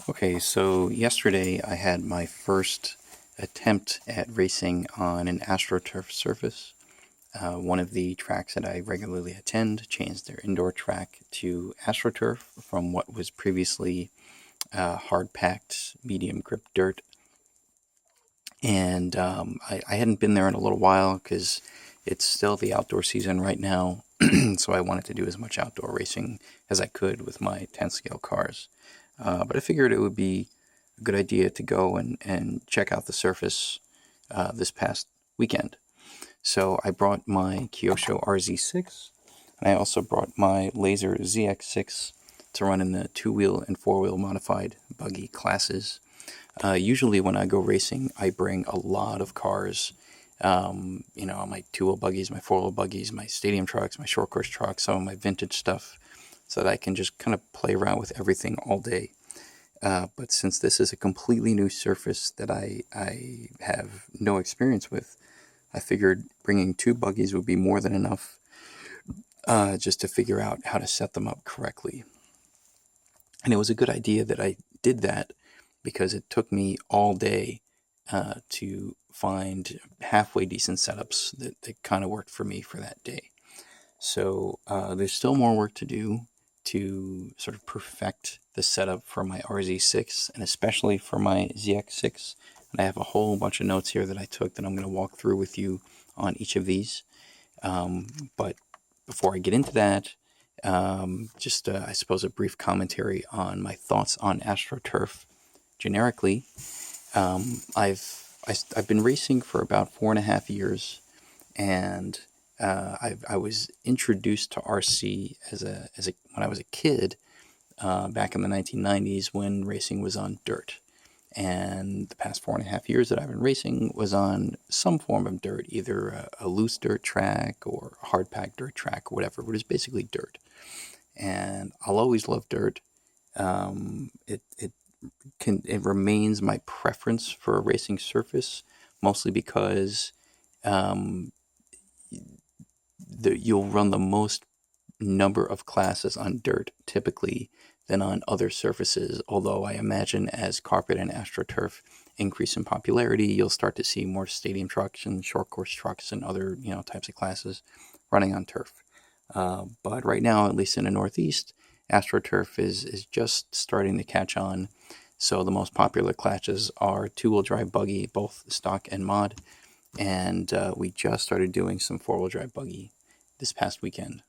Okay, so yesterday I had my first attempt at racing on an AstroTurf surface. One of the tracks that I regularly attend changed their indoor track to AstroTurf from what was previously hard-packed, medium grip dirt. And I hadn't been there in a little while because it's still the outdoor season right now. So I wanted to do as much outdoor racing as I could with my 10 scale cars. But I figured it would be a good idea to go and check out the surface this past weekend. So I brought my Kyosho RZ6, and I also brought my Laser ZX6 to run in the two-wheel and four-wheel modified buggy classes. Usually when I go racing, I bring a lot of cars. My two-wheel buggies, my four-wheel buggies, my stadium trucks, my short course trucks, some of my vintage stuff, so that I can just kind of play around with everything all day. But since this is a completely new surface that I have no experience with, I figured bringing two buggies would be more than enough just to figure out how to set them up correctly. And it was a good idea that I did that because it took me all day to find halfway decent setups that kind of worked for me for that day. So there's still more work to do to sort of perfect the setup for my RZ6 and especially for my ZX6. And I have a whole bunch of notes here that I took that I'm going to walk through with you on each of these. But before I get into that, I suppose, a brief commentary on my thoughts on AstroTurf generically. I've been racing for about 4.5 years, and I was introduced to RC when I was a kid, back in the 1990s when racing was on dirt. And the past 4.5 years that I've been racing was on some form of dirt, either a loose dirt track or a hard packed dirt track or whatever, but it's basically dirt. And I'll always love dirt. It remains my preference for a racing surface, mostly because you'll run the most number of classes on dirt typically than on other surfaces, although I imagine as carpet and AstroTurf increase in popularity, you'll start to see more stadium trucks and short course trucks and other types of classes running on turf. But right now, at least in the Northeast, AstroTurf is just starting to catch on. So the most popular classes are two-wheel drive buggy, both stock and mod, and we just started doing some four-wheel drive buggy this past weekend.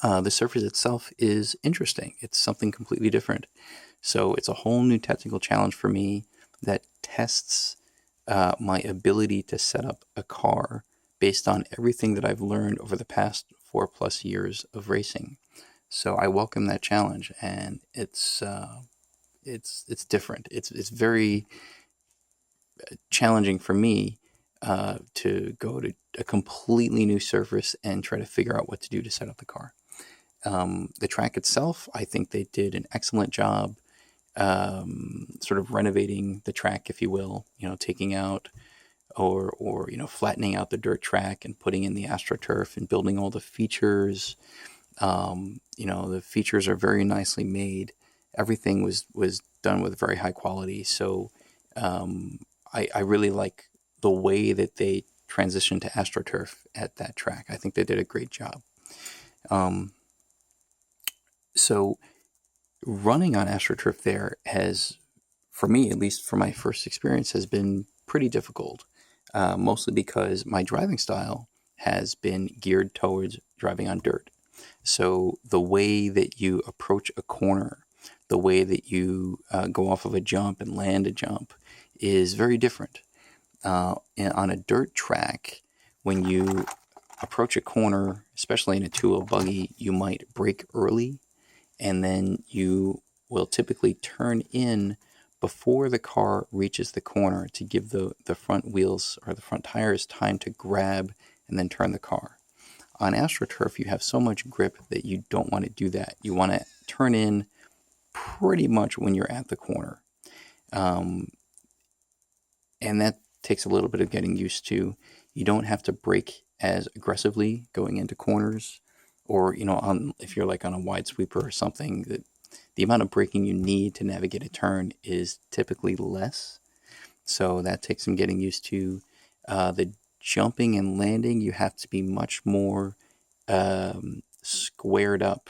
The surface itself is interesting. It's something completely different. So it's a whole new technical challenge for me that tests my ability to set up a car based on everything that I've learned over the past 4+ years of racing. So I welcome that challenge, and it's different. It's very challenging for me to go to a completely new surface and try to figure out what to do to set up the car. The track itself, I think they did an excellent job sort of renovating the track, if you will, taking out or flattening out the dirt track and putting in the AstroTurf and building all the features. The features are very nicely made. Everything was done with very high quality. So I really like the way that they transitioned to AstroTurf at that track. I think they did a great job. So running on AstroTurf there has, for me, at least for my first experience, has been pretty difficult, mostly because my driving style has been geared towards driving on dirt. So the way that you approach a corner, the way that you go off of a jump and land a jump is very different. And on a dirt track, when you approach a corner, especially in a two-wheel buggy, you might brake early, and then you will typically turn in before the car reaches the corner to give the front wheels or the front tires time to grab and then turn the car. On AstroTurf, you have so much grip that you don't want to do that. You want to turn in pretty much when you're at the corner. And that takes a little bit of getting used to. You don't have to brake as aggressively going into corners, or if you're like on a wide sweeper or something, that the amount of braking you need to navigate a turn is typically less. So that takes some getting used to. The jumping and landing, you have to be much more squared up,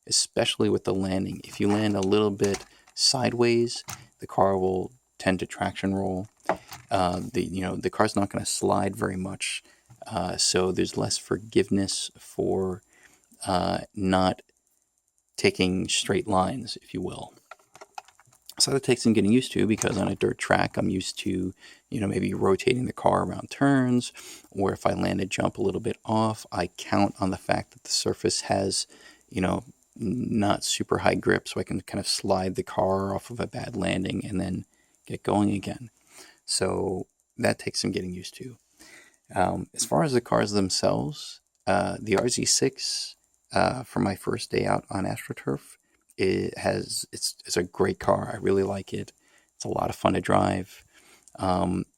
especially with the landing. If you land a little bit sideways, the car will tend to traction roll. The car's not going to slide very much, so there's less forgiveness for not taking straight lines, if you will. So that takes some getting used to, because on a dirt track, I'm used to, maybe rotating the car around turns, or if I land a jump a little bit off, I count on the fact that the surface has, not super high grip, so I can kind of slide the car off of a bad landing and then get going again. So that takes some getting used to. As far as the cars themselves, the RZ6, for my first day out on AstroTurf, it's a great car. I really like it. It's a lot of fun to drive.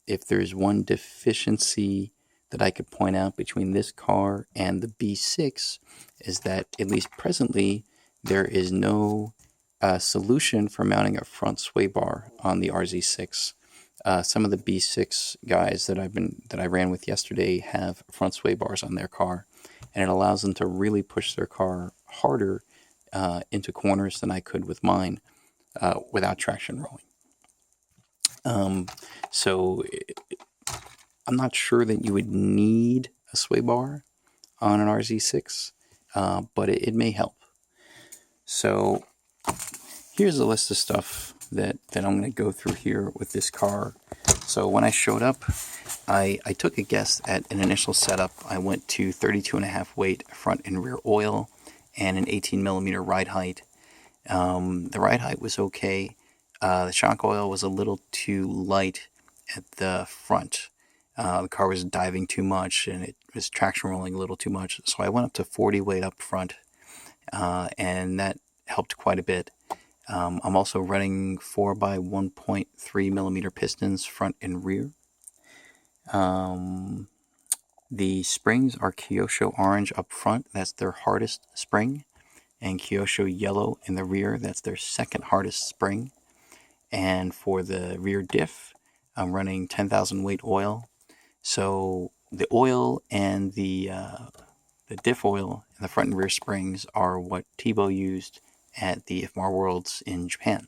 If there's one deficiency that I could point out between this car and the B6, is that at least presently there is no solution for mounting a front sway bar on the RZ6. Some of the B6 guys that I ran with yesterday have front sway bars on their car, and it allows them to really push their car harder into corners than I could with mine without traction rolling. So I'm not sure that you would need a sway bar on an RZ6, but it may help. So here's a list of stuff that I'm going to go through here with this car. So when I showed up, I took a guess at an initial setup. I went to 32.5 weight front and rear oil and an 18 millimeter ride height. The ride height was okay. The shock oil was a little too light at the front. The car was diving too much and it was traction rolling a little too much. So I went up to 40 weight up front, and that helped quite a bit. I'm also running 4x 1.3 millimeter pistons front and rear. The springs are Kyosho orange up front, that's their hardest spring, and Kyosho yellow in the rear, that's their second hardest spring. And for the rear diff, I'm running 10,000 weight oil. So the oil and the diff oil and the front and rear springs are what Tebow used at the IFMAR Worlds in Japan.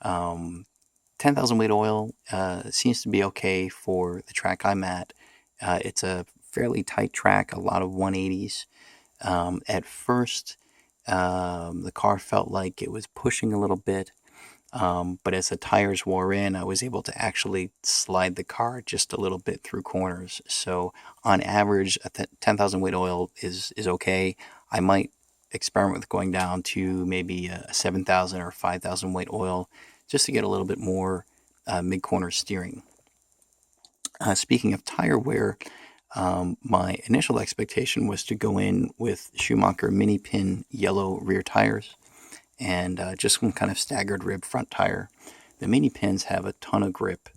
10,000 weight oil seems to be okay for the track I'm at. It's a fairly tight track, a lot of 180s. At first, the car felt like it was pushing a little bit, but as the tires wore in, I was able to actually slide the car just a little bit through corners. So on average, 10,000 weight oil is okay. I might experiment with going down to maybe a 7,000 or 5,000 weight oil just to get a little bit more mid-corner steering. Speaking of tire wear, my initial expectation was to go in with Schumacher mini pin yellow rear tires and just some kind of staggered rib front tire. The mini pins have a ton of grip,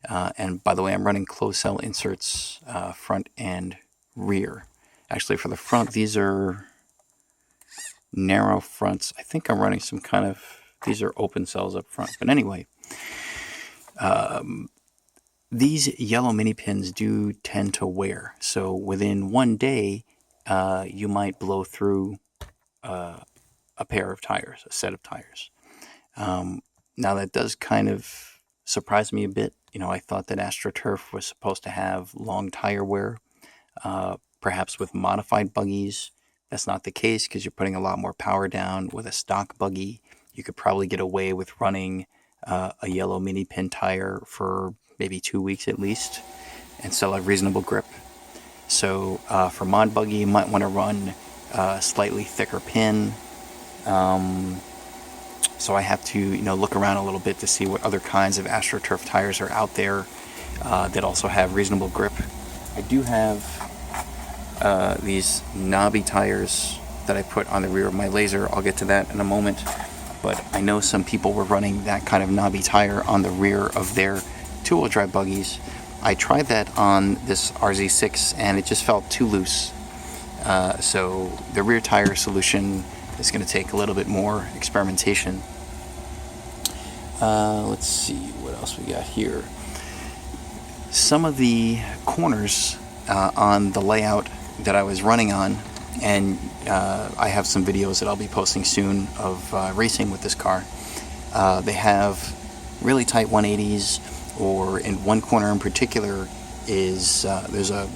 and by the way, I'm running closed cell inserts front and rear. Actually, for the front, these are narrow fronts. I think I'm running some kind of, these are open cells up front. But anyway, these yellow mini pins do tend to wear. So within one day, you might blow through a pair of tires, a set of tires. Now that does kind of surprise me a bit. I thought that AstroTurf was supposed to have long tire wear, perhaps with modified buggies. That's not the case because you're putting a lot more power down. With a stock buggy, you could probably get away with running a yellow mini pin tire for maybe 2 weeks at least and still have reasonable grip. So for mod buggy, you might want to run a slightly thicker pin. So I have to look around a little bit to see what other kinds of AstroTurf tires are out there that also have reasonable grip. I do have these knobby tires that I put on the rear of my Laser. I'll get to that in a moment. But I know some people were running that kind of knobby tire on the rear of their two-wheel drive buggies. I tried that on this RZ6 and it just felt too loose. So the rear tire solution is going to take a little bit more experimentation. Let's see what else we got here. Some of the corners on the layout that I was running on, and I have some videos that I'll be posting soon of racing with this car. They have really tight 180s, or in one corner in particular is there's an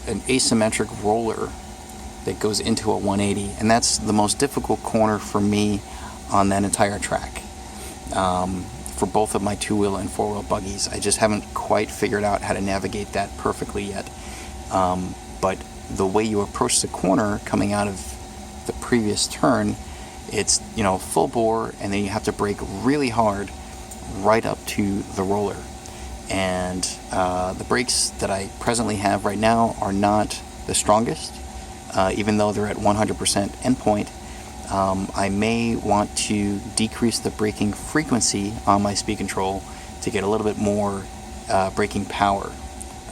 asymmetric roller that goes into a 180, and that's the most difficult corner for me on that entire track. For both of my two-wheel and four-wheel buggies, I just haven't quite figured out how to navigate that perfectly yet. But the way you approach the corner coming out of the previous turn, it's, you know, full bore, and then you have to brake really hard right up to the roller. And the brakes that I presently have right now are not the strongest, even though they're at 100% endpoint. I may want to decrease the braking frequency on my speed control to get a little bit more braking power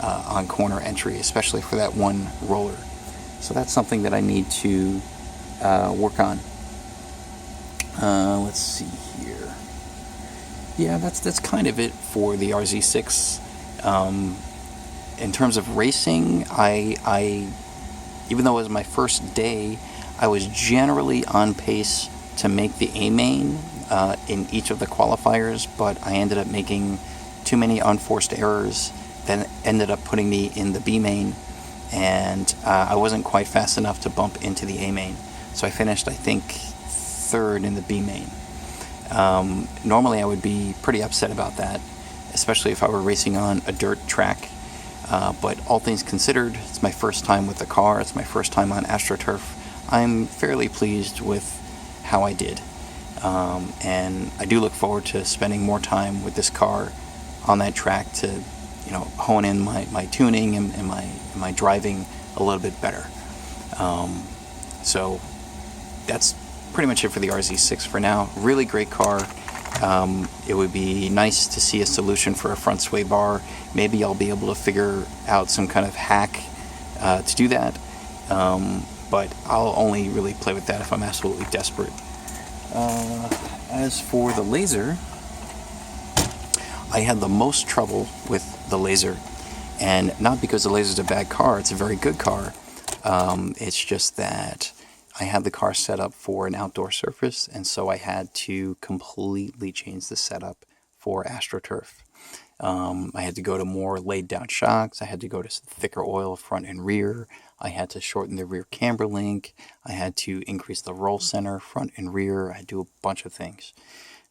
on corner entry, especially for that one roller. So that's something that I need to work on. Let's see here. Yeah, that's kind of it for the RZ6. In terms of racing, I even though it was my first day, I was generally on pace to make the A main in each of the qualifiers, but I ended up making too many unforced errors that ended up putting me in the B main, and I wasn't quite fast enough to bump into the A main. So I finished, I think, third in the B main. Normally I would be pretty upset about that, especially if I were racing on a dirt track. But all things considered, it's my first time with the car, it's my first time on AstroTurf. I'm fairly pleased with how I did. And I do look forward to spending more time with this car on that track to, you know, hone in my tuning and my driving a little bit better. So that's pretty much it for the RZ6 for now. Really great car. It would be nice to see a solution for a front sway bar. Maybe I'll be able to figure out some kind of hack to do that. But I'll only really play with that if I'm absolutely desperate. As for the laser, I had the most trouble with the laser. And not because the laser's a bad car, it's a very good car. It's just that I had the car set up for an outdoor surface, and so I had to completely change the setup for AstroTurf. I had to go to more laid down shocks, I had to go to thicker oil front and rear, I had to shorten the rear camber link, I had to increase the roll center front and rear, I had to do a bunch of things.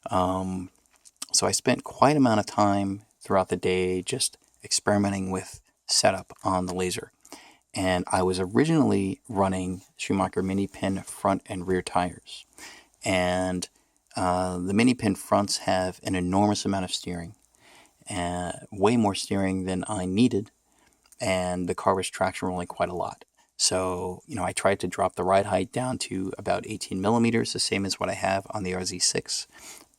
So I spent quite an amount of time throughout the day just experimenting with setup on the laser. And I was originally running Schumacher mini pin front and rear tires. And the mini pin fronts have an enormous amount of steering, way more steering than I needed, and the car was traction rolling quite a lot. So, you know, I tried to drop the ride height down to about 18 millimeters, the same as what I have on the RZ6,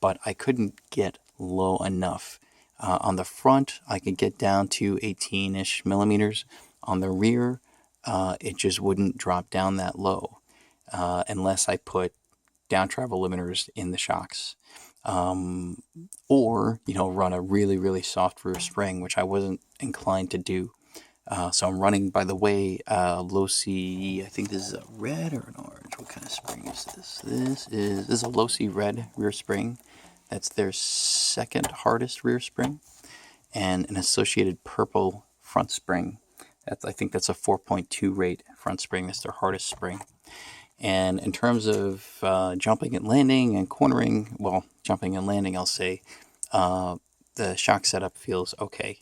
but I couldn't get low enough. On the front, I could get down to 18-ish millimeters. On the rear, it just wouldn't drop down that low unless I put down travel limiters in the shocks. Or, you know, run a really, really soft rear spring, which I wasn't inclined to do. So I'm running, by the way, Losi, I think this is a red or an orange. What kind of spring is this? This is a Losi red rear spring. That's their second hardest rear spring. And an associated purple front spring. I think that's a 4.2 rate front spring. That's their hardest spring. And in terms of jumping and landing and cornering, well, jumping and landing, I'll say, the shock setup feels okay.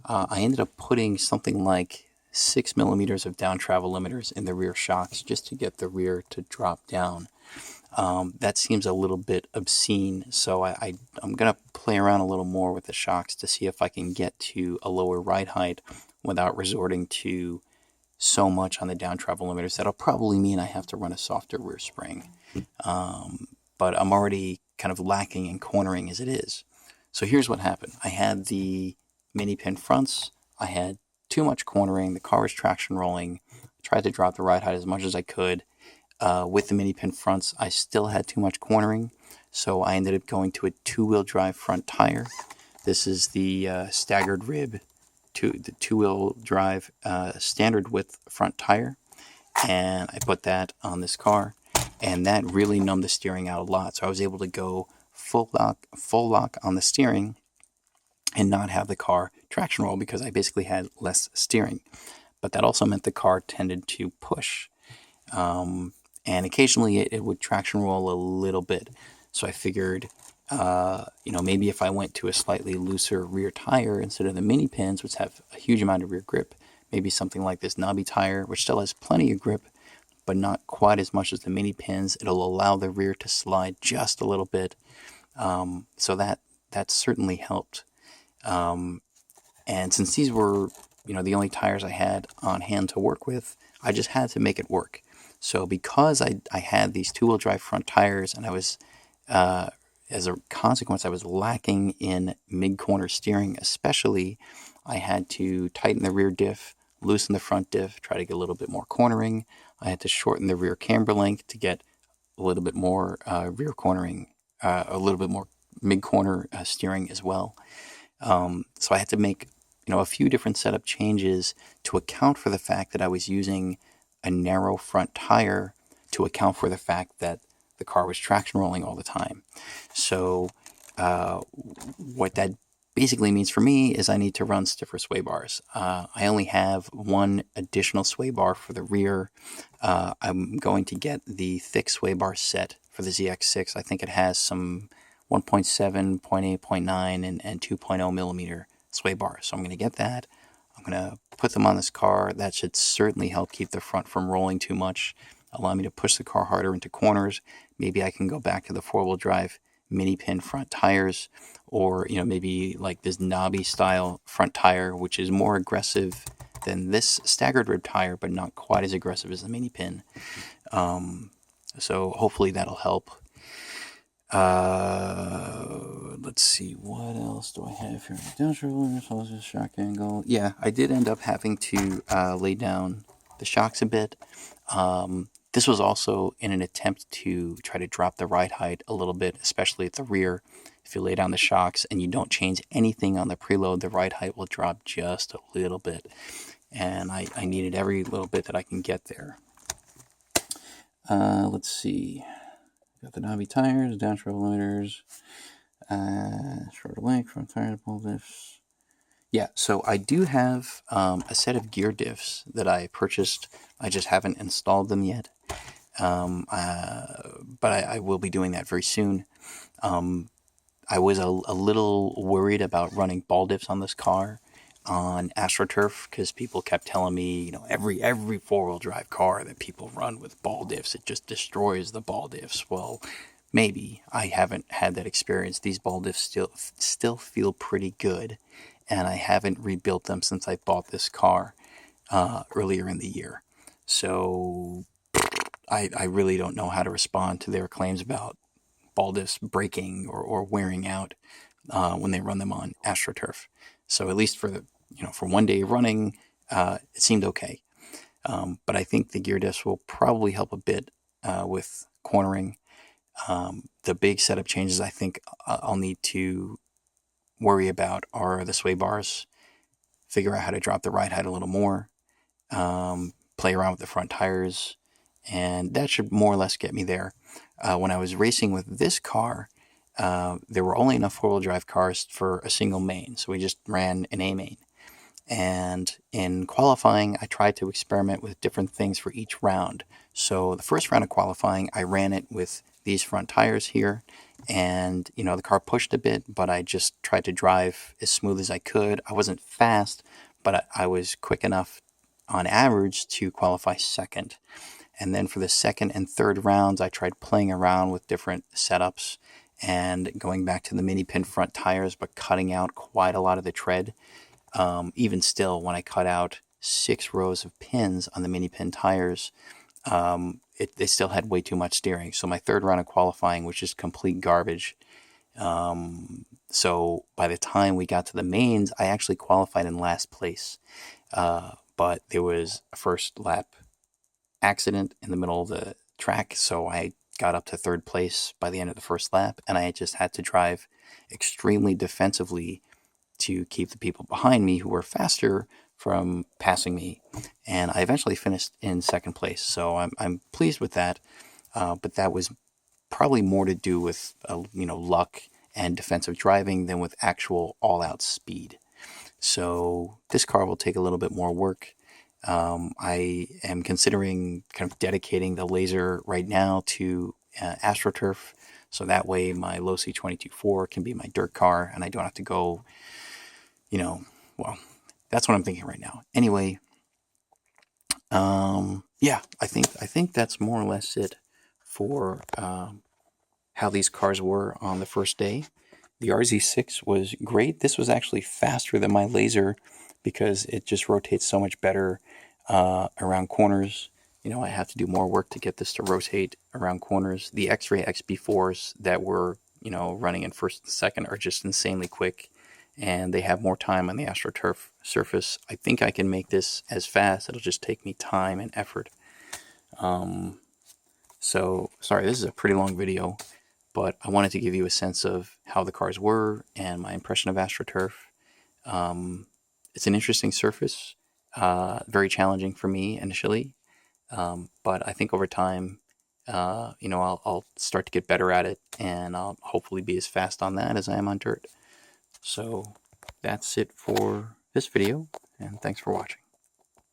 I ended up putting something like 6 millimeters of down travel limiters in the rear shocks just to get the rear to drop down. That seems a little bit obscene, so I'm going to play around a little more with the shocks to see if I can get to a lower ride height without resorting to so much on the down travel limiters. That'll probably mean I have to run a softer rear spring. But I'm already kind of lacking in cornering as it is. So here's what happened. I had the mini pin fronts. I had too much cornering. The car was traction rolling. I tried to drop the ride height as much as I could. with the mini pin fronts, I still had too much cornering, so I ended up going to a two-wheel drive front tire. This is the staggered rib, the two-wheel drive standard width front tire, and I put that on this car, and that really numbed the steering out a lot. So I was able to go full lock on the steering and not have the car traction roll because I basically had less steering. But that also meant the car tended to push. And occasionally it would traction roll a little bit. So I figured, maybe if I went to a slightly looser rear tire instead of the mini pins, which have a huge amount of rear grip, maybe something like this knobby tire, which still has plenty of grip, but not quite as much as the mini pins, it'll allow the rear to slide just a little bit. So that certainly helped. And since these were, the only tires I had on hand to work with, I just had to make it work. So because I had these two-wheel drive front tires, and I was, as a consequence, I was lacking in mid-corner steering especially, I had to tighten the rear diff, loosen the front diff, try to get a little bit more cornering. I had to shorten the rear camber length to get a little bit more rear cornering, a little bit more mid-corner steering as well. So I had to make, a few different setup changes to account for the fact that I was using a narrow front tire to account for the fact that the car was traction rolling all the time. So what that basically means for me is I need to run stiffer sway bars. I only have one additional sway bar for the rear. I'm going to get the thick sway bar set for the ZX6. I think it has some 1.7, 0.8, 0.9, and 2.0 millimeter sway bars. So I'm going to get that. I'm going to put them on this car. That should certainly help keep the front from rolling too much, allow me to push the car harder into corners. Maybe I can go back to the four-wheel drive mini pin front tires, or maybe like this knobby style front tire, which is more aggressive than this staggered rib tire, but not quite as aggressive as the mini pin. So hopefully that'll help. Let's see, what else do I have here? Downshifter, shock angle. Yeah, I did end up having to lay down the shocks a bit. This was also in an attempt to try to drop the ride height a little bit, especially at the rear. If you lay down the shocks and you don't change anything on the preload, the ride height will drop just a little bit. And I needed every little bit that I can get there. Let's see. Got the knobby tires, downstroke limiters, shorter length, front tires, ball diffs. Yeah, so I do have a set of gear diffs that I purchased. I just haven't installed them yet. But I will be doing that very soon. I was a little worried about running ball diffs on this car on AstroTurf because people kept telling me, every four-wheel drive car that people run with ball diffs, it just destroys the ball diffs. Well, maybe. I haven't had that experience. These ball diffs still feel pretty good, and I haven't rebuilt them since I bought this car earlier in the year. So I really don't know how to respond to their claims about ball diffs breaking or wearing out when they run them on AstroTurf. So at least for for one day of running, it seemed okay. But I think the gear diffs will probably help a bit with cornering. The big setup changes I think I'll need to worry about are the sway bars, figure out how to drop the ride height a little more, play around with the front tires, and that should more or less get me there. When I was racing with this car, there were only enough four-wheel drive cars for a single main, so we just ran an A main. And in qualifying, I tried to experiment with different things for each round. So the first round of qualifying, I ran it with these front tires here, and the car pushed a bit, but I just tried to drive as smooth as I could. I wasn't fast, but I was quick enough on average to qualify second. And then for the second and third rounds, I tried playing around with different setups and going back to the mini pin front tires, but cutting out quite a lot of the tread. Even still, when I cut out 6 rows of pins on the mini pin tires, they still had way too much steering. So my third round of qualifying was just complete garbage. So by the time we got to the mains, I actually qualified in last place. But there was a first lap accident in the middle of the track, so I got up to third place by the end of the first lap, and I just had to drive extremely defensively to keep the people behind me who were faster from passing me. And I eventually finished in second place, so I'm pleased with that. But that was probably more to do with luck and defensive driving than with actual all-out speed. So this car will take a little bit more work. I am considering kind of dedicating the laser right now to AstroTurf, so that way my low C22.4 can be my dirt car, and I don't have to go, well, that's what I'm thinking right now. Anyway, yeah, I think that's more or less it for how these cars were on the first day. The RZ6 was great. This was actually faster than my laser because it just rotates so much better around corners. I have to do more work to get this to rotate around corners. The X-Ray XB4s that were, running in first and second are just insanely quick, and they have more time on the AstroTurf surface. I think I can make this as fast. It'll just take me time and effort. So, sorry, this is a pretty long video, but I wanted to give you a sense of how the cars were and my impression of AstroTurf. It's an interesting surface, very challenging for me initially, but I think over time, I'll start to get better at it, and I'll hopefully be as fast on that as I am on dirt. So that's it for this video, and thanks for watching.